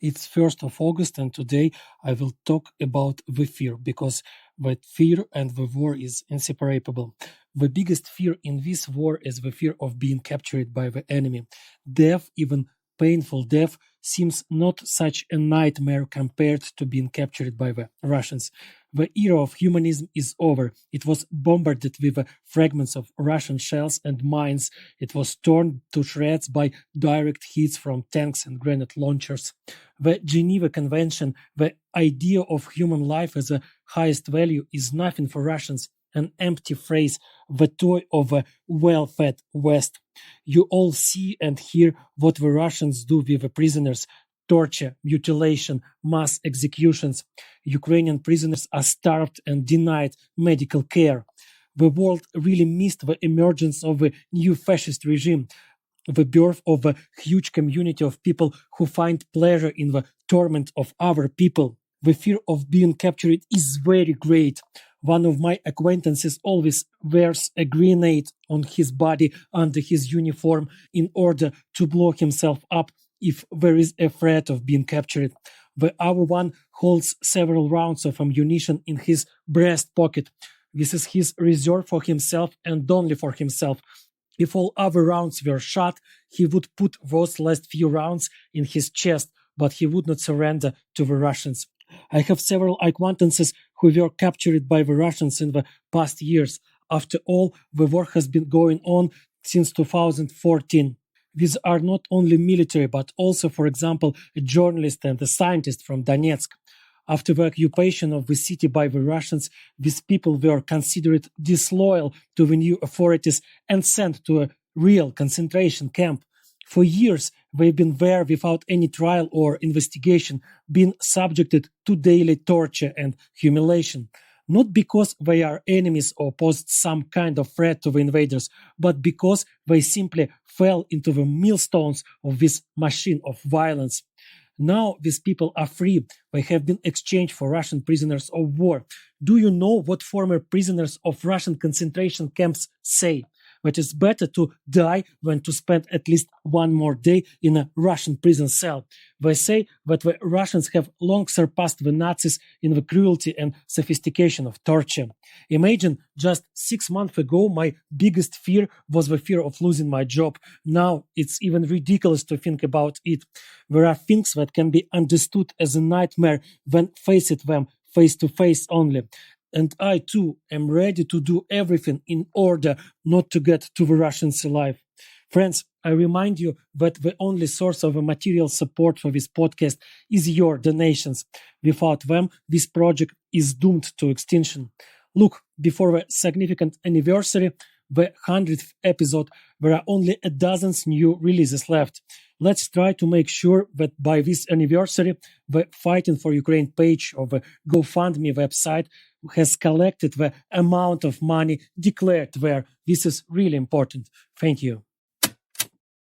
It's 1st of August, and today I will talk about the fear because the fear and the war is inseparable. The biggest fear in this war is the fear of being captured by the enemy. Death, even painful death, seems not such a nightmare compared to being captured by the Russians. The era of humanism is over. It was bombarded with the fragments of Russian shells and mines. It was torn to shreds by direct hits from tanks and grenade launchers. The Geneva Convention, the idea of human life as a highest value, is nothing for Russians, an empty phrase, the toy of a well-fed West. You all see and hear what the Russians do with the prisoners: torture, mutilation, mass executions. Ukrainian prisoners are starved and denied medical care. The world really missed the emergence of a new fascist regime, the birth of a huge community of people who find pleasure in the torment of other people. The fear of being captured is very great. One of my acquaintances always wears a grenade on his body under his uniform in order to blow himself up if there is a threat of being captured. The other one holds several rounds of ammunition in his breast pocket. This is his reserve for himself and only for himself. If all other rounds were shot, he would put those last few rounds in his chest, but he would not surrender to the Russians. I have several acquaintances who were captured by the Russians in the past years. After all, the war has been going on since 2014. These are not only military, but also, for example, a journalist and a scientist from Donetsk. After the occupation of the city by the Russians, these people were considered disloyal to the new authorities and sent to a real concentration camp. For years, they've been there without any trial or investigation, being subjected to daily torture and humiliation. Not because they are enemies or posed some kind of threat to the invaders, but because they simply fell into the millstones of this machine of violence. Now these people are free. They have been exchanged for Russian prisoners of war. Do you know what former prisoners of Russian concentration camps say? That it's better to die than to spend at least one more day in a Russian prison cell. They say that the Russians have long surpassed the Nazis in the cruelty and sophistication of torture. Imagine, just 6 months ago, my biggest fear was the fear of losing my job. Now it's even ridiculous to think about it. There are things that can be understood as a nightmare when faced them face to face only. And I too am ready to do everything in order not to get to the Russians alive. Friends, I remind you that the only source of material support for this podcast is your donations. Without them, this project is doomed to extinction. Look, before the significant anniversary, the 100th episode, there are only a dozen new releases left. Let's try to make sure that by this anniversary, the Fighting for Ukraine page of the GoFundMe website has collected the amount of money declared there. This is really important. Thank you.